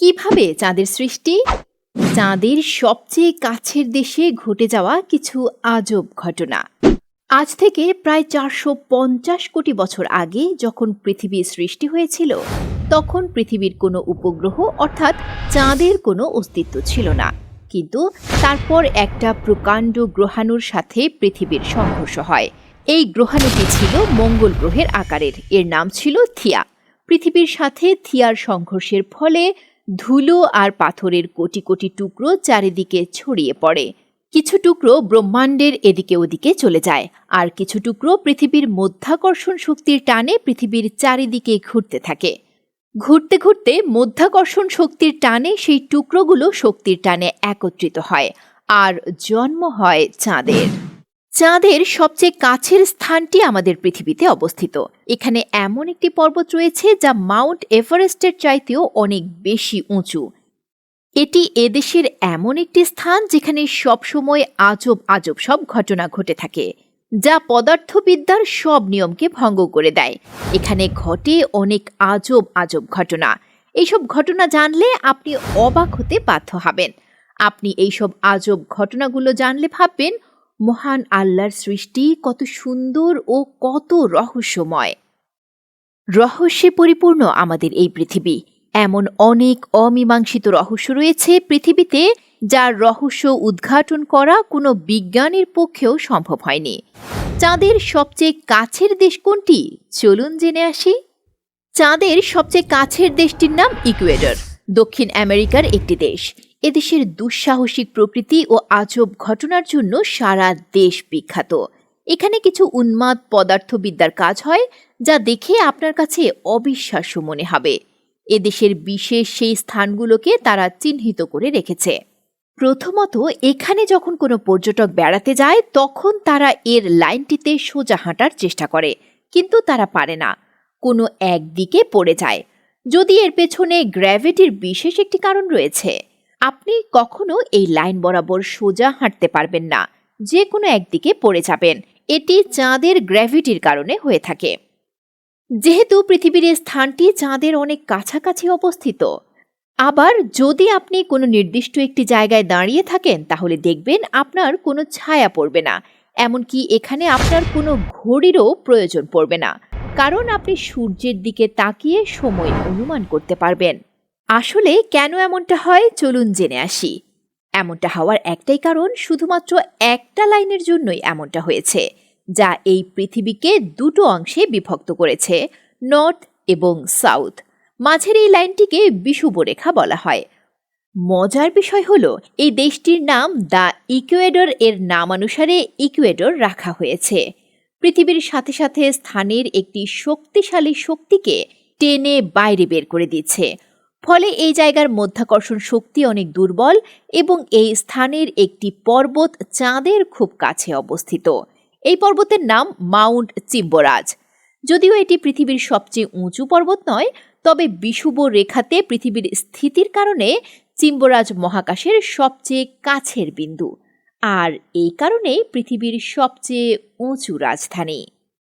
কিভাবে চাঁদের সৃষ্টি? চাঁদের সবচেয়ে কাছের দেশে ঘটে যাওয়া কিছু আজব ঘটনা। আজ থেকে প্রায় 450 কোটি বছর আগে যখন পৃথিবীর সৃষ্টি হয়েছিল, তখন পৃথিবীর কোনো উপগ্রহ অর্থাৎ চাঁদের কোনো অস্তিত্ব ছিল না। কিন্তু তারপর একটা প্রকাণ্ড গ্রহাণুর সাথে পৃথিবীর সংঘর্ষ হয়। এই গ্রহাণুটি ছিল মঙ্গল গ্রহের আকারের, এর নাম ছিল থিয়া। পৃথিবীর সাথে থিয়ার সংঘর্ষের ফলে ধুলো আর পাথরের কোটি কোটি টুকরো চারিদিকে ছড়িয়ে পড়ে। কিছু টুকরো ব্রহ্মাণ্ডের এদিকে ওদিকে চলে যায়, আর কিছু টুকরো পৃথিবীর মধ্যাকর্ষণ শক্তির টানে পৃথিবীর চারিদিকে ঘুরতে থাকে। ঘুরতে ঘুরতে মধ্যাকর্ষণ শক্তির টানে সেই টুকরোগুলো শক্তির টানে একত্রিত হয়, আর জন্ম হয় চাঁদের। চাঁদের সবচেয়ে কাছের স্থানটি আমাদের পৃথিবীতে অবস্থিত। এখানে এমন একটি পর্বত রয়েছে যা মাউন্ট এভারেস্টের চাইতেও অনেক বেশি উঁচু। এটি এদেশের এমন একটি স্থান যেখানে সবসময় আজব আজব সব ঘটনা ঘটে থাকে, যা পদার্থবিদ্যার সব নিয়মকে ভঙ্গ করে দেয়। এখানে ঘটে অনেক আজব আজব ঘটনা। এইসব ঘটনা জানলে আপনি অবাক হতে বাধ্য হবেন। আপনি এইসব আজব ঘটনাগুলো জানলে ভাববেন, মহান আল্লাহর সৃষ্টি কত সুন্দর ও কত রহস্যময়। রহস্যে পরিপূর্ণ আমাদের এই পৃথিবী। এমন অনেক অমীমাংসিত রহস্য রয়েছে পৃথিবীতে, যার রহস্য উদ্ঘাটন করা কোনো বিজ্ঞানীর পক্ষেও সম্ভব হয়নি। চাঁদের সবচেয়ে কাছের দেশ কোনটি? চলুন জেনে আসি। চাঁদের সবচেয়ে কাছের দেশটির নাম ইকুয়েডর, দক্ষিণ আমেরিকার একটি দেশ। এদেশের দুঃসাহসিক প্রকৃতি ও আজব ঘটনার জন্য সারা দেশ বিখ্যাত। এখানে কিছু উন্মাদ পদার্থবিদ্যার কাজ হয়, যা দেখে আপনার কাছে অবিশ্বাস্য মনে হবে। এদেশের বিশেষ সেই স্থানগুলোকে তারা চিহ্নিত করে রেখেছে। প্রথমত, এখানে যখন কোনো পর্যটক বেড়াতে যায়, তখন তারা এর লাইনটিতে সোজা হাঁটার চেষ্টা করে, কিন্তু তারা পারে না, কোনো একদিকে পড়ে যায়। যদি এর পেছনে গ্র্যাভিটির বিশেষ একটি কারণ রয়েছে। আপনি কখনো এই লাইন বরাবর সোজা হাঁটতে পারবেন না, যে কোনো একদিকে পড়ে যাবেন। এটি চাঁদের গ্র্যাভিটির কারণে হয়ে থাকে। যেহেতু পৃথিবীর এই স্থানটি চাঁদের অনেক কাছাকাছি অবস্থিত, আবার যদি আপনি কোনো নির্দিষ্ট একটি জায়গায় দাঁড়িয়ে থাকেন, তাহলে দেখবেন আপনার কোনো ছায়া পড়বে না। এমনকি এখানে আপনার কোনো ঘড়িরও প্রয়োজন পড়বে না, কারণ আপনি সূর্যের দিকে তাকিয়ে সময় অনুমান করতে পারবেন। আসলে কেন এমনটা হয়, চলুন জেনে আসি। এমনটা হওয়ার একটাই কারণ, শুধুমাত্র একটা লাইনের জন্যই এমনটা হয়েছে, যা এই পৃথিবীকে দুটো অংশে বিভক্ত করেছে, নর্থ এবং সাউথ। মাঝের এই লাইনটিকে বিষুবরেখা বলা হয়। মজার বিষয় হলো, এই দেশটির নাম দ্য ইকুয়েডর এর নামানুসারে ইকুয়েডর রাখা হয়েছে। পৃথিবীর সাথে সাথে স্থানের একটি শক্তিশালী শক্তিকে টেনে বাইরে বের করে দিচ্ছে। ফলে এই জায়গার মধ্যাকর্ষণ শক্তি অনেক দুর্বল, এবং এই স্থানের একটি পর্বত চাঁদের খুব কাছে অবস্থিত। এই পর্বতের নাম মাউন্ট চিম্বোরাজ। যদিও এটি পৃথিবীর সবচেয়ে উঁচু পর্বত নয়, তবে বিষুব রেখাতে পৃথিবীর স্থিতির কারণে চিম্বোরাজ মহাকাশের সবচেয়ে কাছের বিন্দু, আর এই কারণেই পৃথিবীর সবচেয়ে উঁচু রাজধানী।